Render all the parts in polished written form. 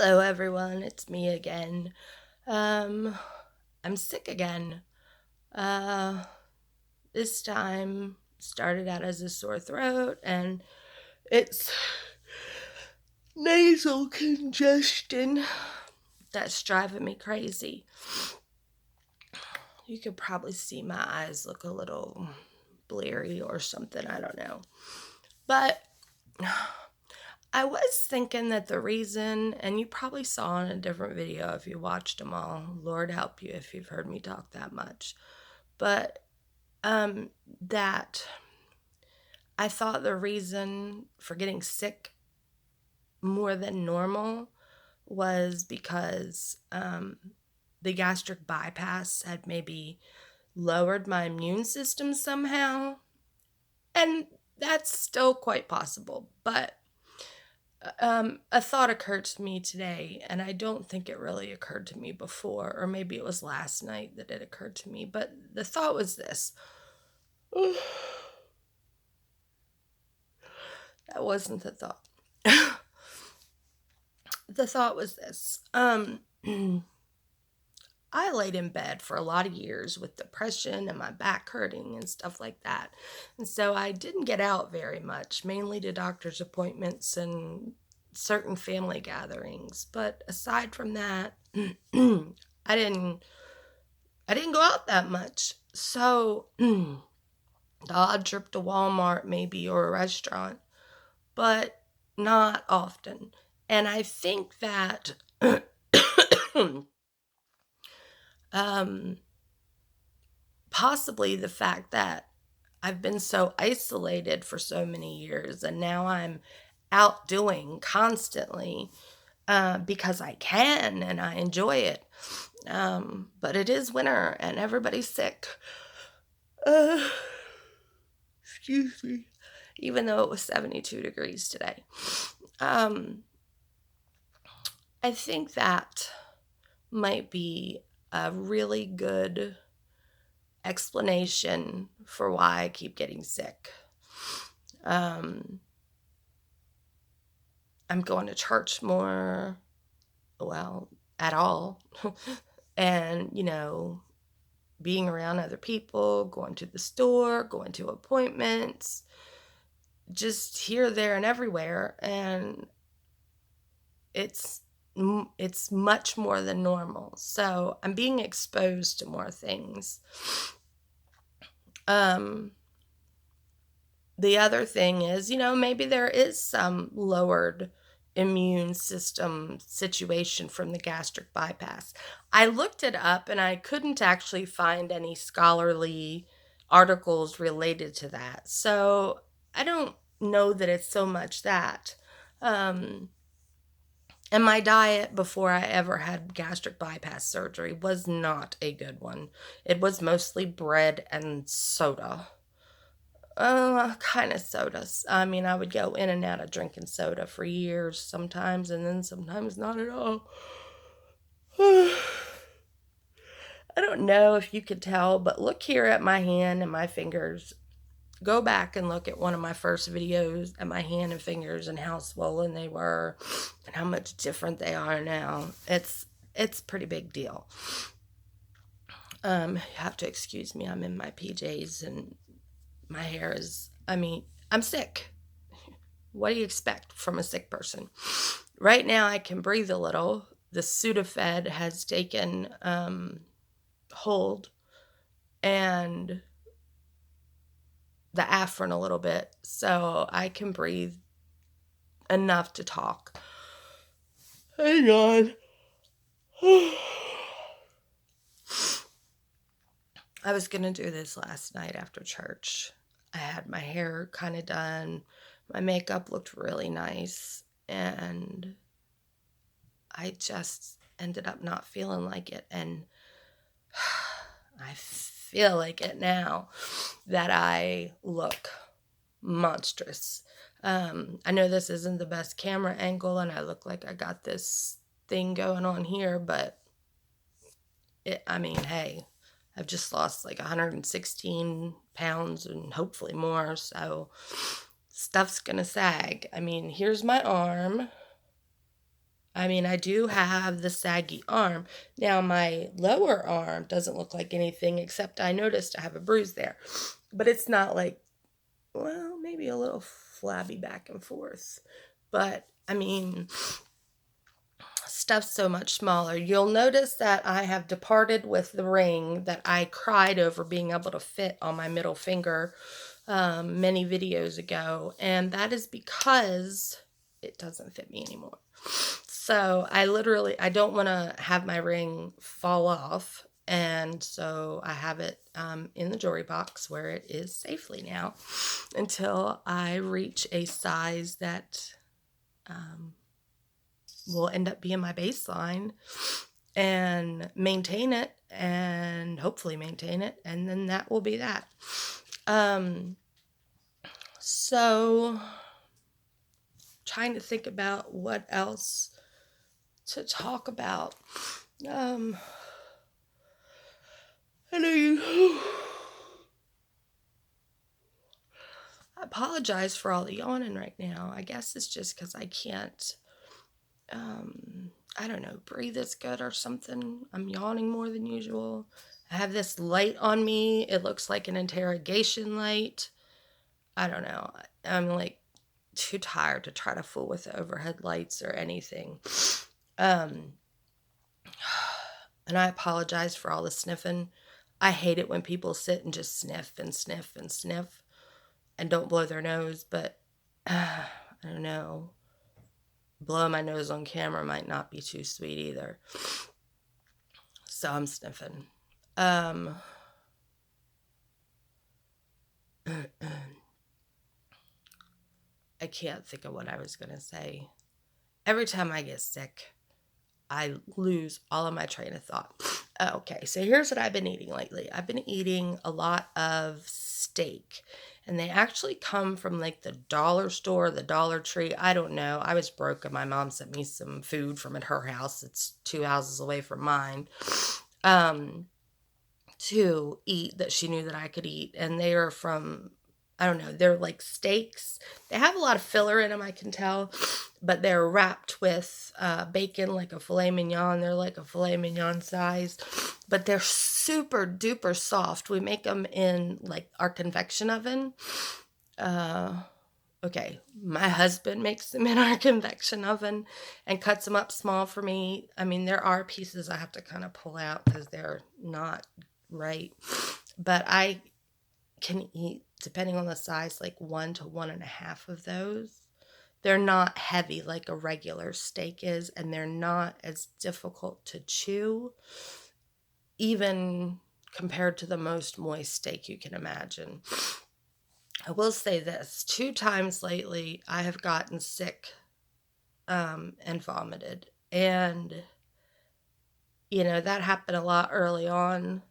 Hello, everyone. It's me again. Um, I'm sick again. Uh, this time started out as a sore throat, and it's nasal congestion that's driving me crazy. You could probably see my eyes look a little bleary or something. I don't know. But I was thinking that the reason, and you probably saw in a different video if you watched them all, Lord help you if you've heard me talk that much, but um, that I thought the reason for getting sick more than normal was because the gastric bypass had maybe lowered my immune system somehow. And that's still quite possible, but a thought occurred to me today, and I don't think it really occurred to me before, or maybe it was last night that it occurred to me. But the thought was this. That wasn't the thought. The thought was this. I laid in bed for a lot of years with depression and my back hurting and stuff like that. And so I didn't get out very much, mainly to doctor's appointments and certain family gatherings. But aside from that, I didn't go out that much. So the odd trip to Walmart maybe or a restaurant, but not often. And I think that possibly the fact that I've been so isolated for so many years and now I'm out doing constantly because I can and I enjoy it. But it is winter and everybody's sick. Uh, excuse me. Even though it was 72 degrees today. Um, I think that might be a really good explanation for why I keep getting sick. I'm going to church more, well, at all. And, being around other people, going to the store, going to appointments, just here, there, and everywhere. And it's much more than normal. So I'm being exposed to more things. The other thing is, maybe there is some lowered immune system situation from the gastric bypass. I looked it up and I couldn't actually find any scholarly articles related to that. So I don't know that it's so much that. And my diet before I ever had gastric bypass surgery was not a good one. It was mostly bread and soda. Kind of sodas. I mean, I would go in and out of drinking soda for years sometimes, and then sometimes not at all. I don't know if you could tell, but look here at my hand and my fingers. Go back and look at one of my first videos at my hand and fingers and how swollen they were and how much different they are now. It's a pretty big deal. You have to excuse me. I'm in my PJs and my hair is, I'm sick. What do you expect from a sick person? Right now I can breathe a little. The Sudafed has taken hold, and the Afrin a little bit, so I can breathe enough to talk. Hang on. I was going to do this last night after church. I had my hair kind of done. My makeup looked really nice. And I just ended up not feeling like it. And I feel like it now that I look monstrous. I know this isn't the best camera angle and I look like I got this thing going on here, but hey, I've just lost like 116 pounds and hopefully more, so stuff's gonna sag. Here's my arm. I mean, I do have the saggy arm. Now, my lower arm doesn't look like anything except I noticed I have a bruise there. But it's not like, well, maybe a little flabby back and forth. But I mean, stuff's so much smaller. You'll notice that I have departed with the ring that I cried over being able to fit on my middle finger many videos ago. And that is because it doesn't fit me anymore. So I don't want to have my ring fall off. And so I have it in the jewelry box where it is safely now until I reach a size that will end up being my baseline and maintain it and hopefully maintain it. And then that will be that. So trying to think about what else to talk about. I know you. I apologize for all the yawning right now. I guess it's just because I can't, I don't know, breathe as good or something. I'm yawning more than usual. I have this light on me. It looks like an interrogation light. I don't know. I'm like too tired to try to fool with the overhead lights or anything. And I apologize for all the sniffing. I hate it when people sit and just sniff and sniff and sniff and don't blow their nose, but I don't know. Blowing my nose on camera might not be too sweet either. So I'm sniffing. I can't think of what I was going to say. Every time I get sick, I lose all of my train of thought. Okay, so here's what I've been eating lately. I've been eating a lot of steak, and they actually come from like the dollar store, the Dollar Tree. I don't know. I was broke, and my mom sent me some food from at her house. It's 2 houses away from mine. To eat that she knew that I could eat, and they are from, I don't know, they're like steaks. They have a lot of filler in them, I can tell, but they're wrapped with bacon like a filet mignon. They're like a filet mignon size, but they're super duper soft. We make them in like our convection oven. Okay, my husband makes them in our convection oven and cuts them up small for me. I mean, there are pieces I have to kind of pull out because they're not right, but I can eat, depending on the size, like 1 to 1.5 of those. They're not heavy like a regular steak is, and they're not as difficult to chew, even compared to the most moist steak you can imagine. I will say this, 2 times lately I have gotten sick and vomited, and that happened a lot early on.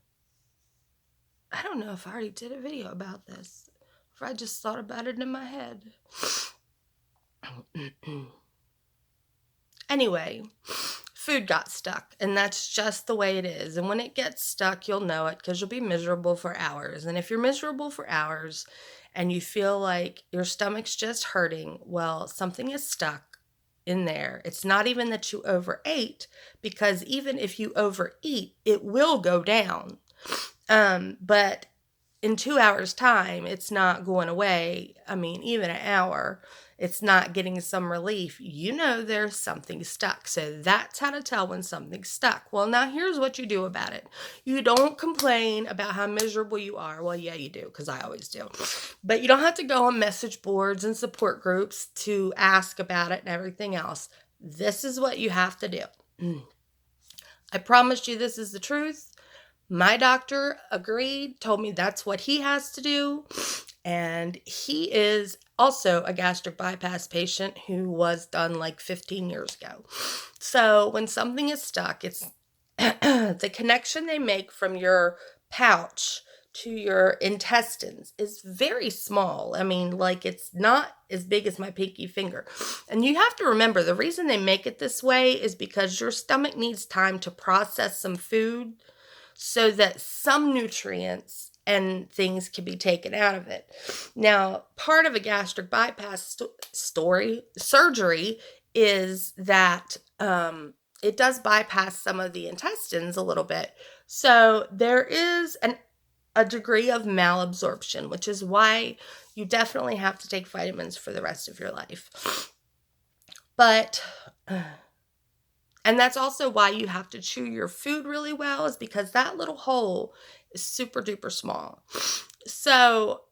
I don't know if I already did a video about this, or if I just thought about it in my head. Anyway, food got stuck, and that's just the way it is. And when it gets stuck, you'll know it because you'll be miserable for hours. And if you're miserable for hours and you feel like your stomach's just hurting, well, something is stuck in there. It's not even that you overate, because even if you overeat, it will go down. But in 2 hours' time, it's not going away. I mean, even an hour, it's not getting some relief. There's something stuck. So that's how to tell when something's stuck. Well, now here's what you do about it. You don't complain about how miserable you are. Well, yeah, you do, because I always do. But you don't have to go on message boards and support groups to ask about it and everything else. This is what you have to do. I promised you this is the truth. My doctor agreed, told me that's what he has to do. And he is also a gastric bypass patient who was done like 15 years ago. So when something is stuck, it's the connection they make from your pouch to your intestines is very small. I mean, like, it's not as big as my pinky finger. And you have to remember, the reason they make it this way is because your stomach needs time to process some food, so that some nutrients and things can be taken out of it. Now, part of a gastric bypass surgery is that it does bypass some of the intestines a little bit. So there is a degree of malabsorption, which is why you definitely have to take vitamins for the rest of your life. But, and that's also why you have to chew your food really well, is because that little hole is super duper small. So,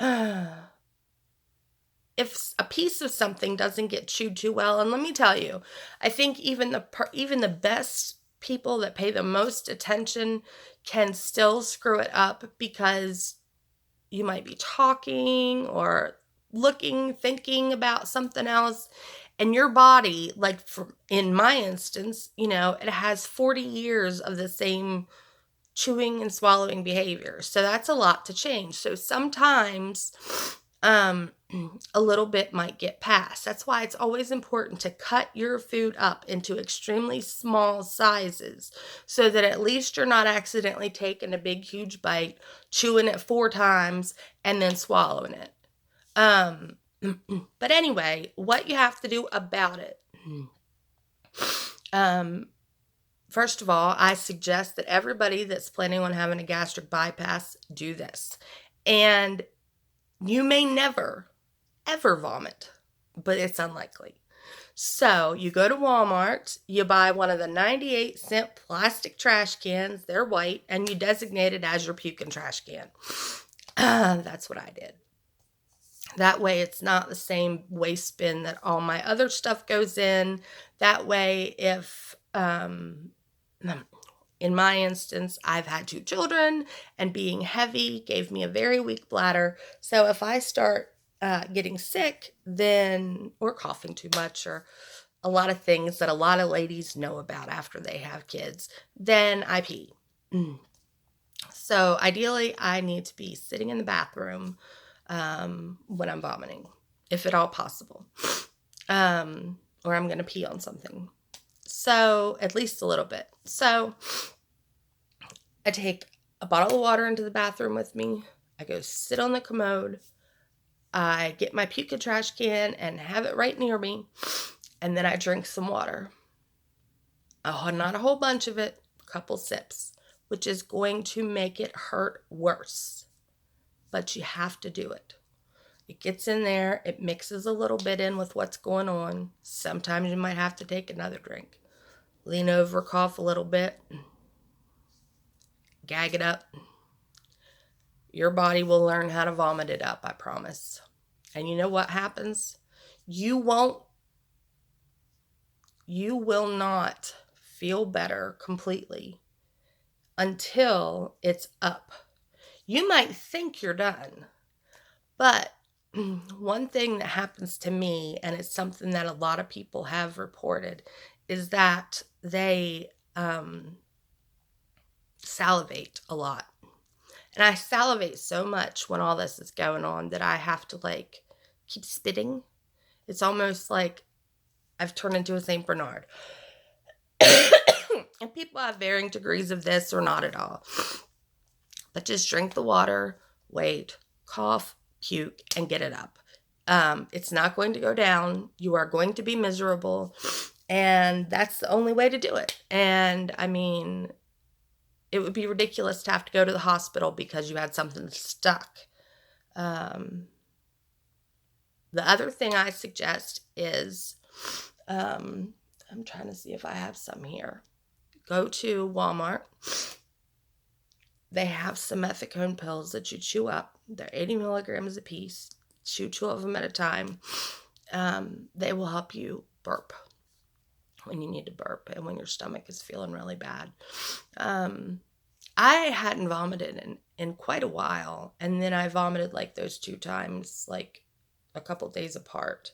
if a piece of something doesn't get chewed too well, and let me tell you, I think even the best people that pay the most attention can still screw it up, because you might be talking or looking, thinking about something else, and your body, like in my instance, it has 40 years of the same chewing and swallowing behavior. So that's a lot to change. So sometimes um a little bit might get past. That's why it's always important to cut your food up into extremely small sizes, so that at least you're not accidentally taking a big huge bite, chewing it 4 times, and then swallowing it. But anyway, what you have to do about it. First of all, I suggest that everybody that's planning on having a gastric bypass do this. And you may never, ever vomit, but it's unlikely. So you go to Walmart, you buy one of the 98-cent plastic trash cans, they're white, and you designate it as your puking trash can. That's what I did. That way it's not the same waste bin that all my other stuff goes in. That way, if, in my instance, I've had 2 children, and being heavy gave me a very weak bladder. So if I start getting sick, then, or coughing too much, or a lot of things that a lot of ladies know about after they have kids, then I pee. So ideally, I need to be sitting in the bathroom when I'm vomiting, if at all possible. Or I'm going to pee on something. So at least a little bit. So I take a bottle of water into the bathroom with me. I go sit on the commode. I get my puka trash can and have it right near me. And then I drink some water. Oh, not a whole bunch of it, a couple sips, which is going to make it hurt worse. But you have to do it. It gets in there. It mixes a little bit in with what's going on. Sometimes you might have to take another drink. Lean over, cough a little bit. Gag it up. Your body will learn how to vomit it up, I promise. And you know what happens? You will not feel better completely until it's up. You might think you're done, but one thing that happens to me, and it's something that a lot of people have reported, is that they salivate a lot. And I salivate so much when all this is going on that I have to keep spitting. It's almost like I've turned into a St. Bernard. And people have varying degrees of this or not at all. But just drink the water, wait, cough, puke, and get it up. It's not going to go down. You are going to be miserable. And that's the only way to do it. And I mean, it would be ridiculous to have to go to the hospital because you had something stuck. The other thing I suggest is, I'm trying to see if I have some here. Go to Walmart. They have some methicone pills that you chew up. They're 80 milligrams a piece. Chew 2 of them at a time. They will help you burp when you need to burp and when your stomach is feeling really bad. I hadn't vomited in quite a while, and then I vomited those 2 times, a couple days apart.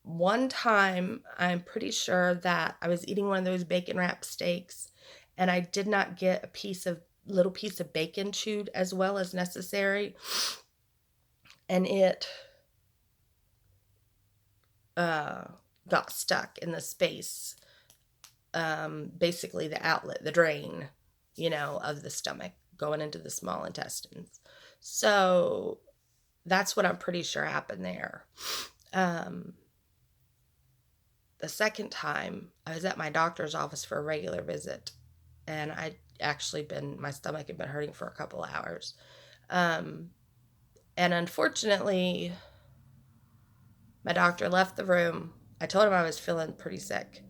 One time, I'm pretty sure that I was eating one of those bacon wrapped steaks, and I did not get a little piece of bacon chewed as well as necessary, and it got stuck in the space, basically the outlet, the drain, of the stomach going into the small intestines. So that's what I'm pretty sure happened there. the second time, I was at my doctor's office for a regular visit, and my stomach had been hurting for a couple of hours. Um, and unfortunately, my doctor left the room. I told him I was feeling pretty sick,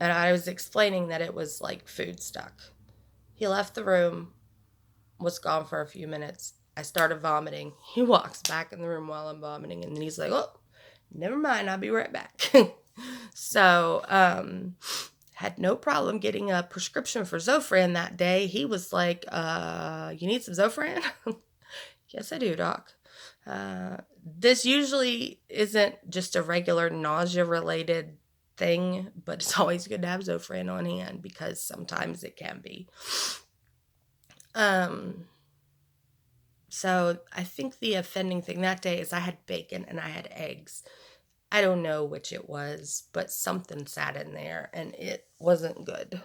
and I was explaining that it was like food stuck. He left the room, was gone for a few minutes. I started vomiting. He walks back in the room while I'm vomiting, and then he's like, "Oh, never mind, I'll be right back." So, had no problem getting a prescription for Zofran that day. He was like, "You need some Zofran?" Yes, I do, doc. This usually isn't just a regular nausea-related thing, but it's always good to have Zofran on hand because sometimes it can be. So I think the offending thing that day is I had bacon and I had eggs. I don't know which it was, but something sat in there and it wasn't good.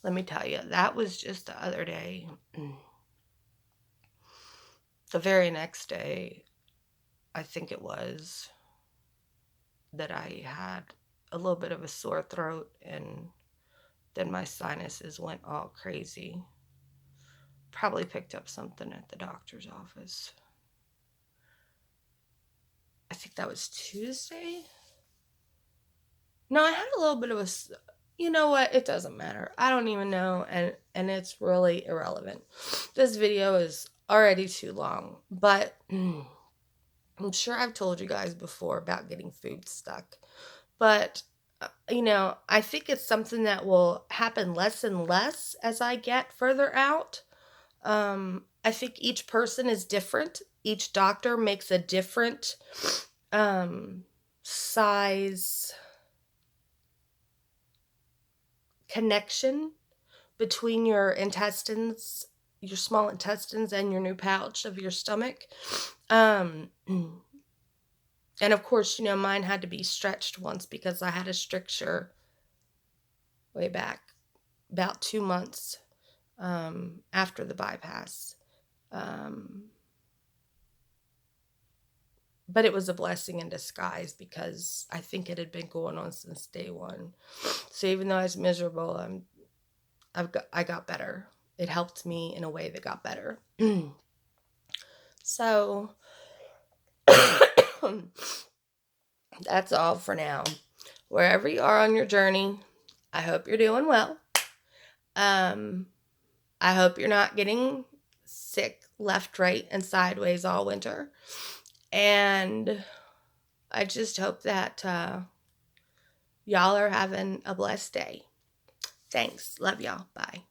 Let me tell you, that was just the other day. The very next day, I think it was, that I had a little bit of a sore throat, and then my sinuses went all crazy. Probably picked up something at the doctor's office. I think that was Tuesday. No, I had a little bit of a. You know what? It doesn't matter. I don't even know, and it's really irrelevant. This video is already too long, but I'm sure I've told you guys before about getting food stuck. But I think it's something that will happen less and less as I get further out. I think each person is different. Each doctor makes a different size connection between your intestines, your small intestines, and your new pouch of your stomach. And of course, mine had to be stretched once because I had a stricture way back about 2 months after the bypass. But it was a blessing in disguise because I think it had been going on since day one. So even though I was miserable, I got better. It helped me in a way that got better. So that's all for now. Wherever you are on your journey, I hope you're doing well. I hope you're not getting sick left, right, and sideways all winter. And I just hope that y'all are having a blessed day. Thanks. Love y'all. Bye.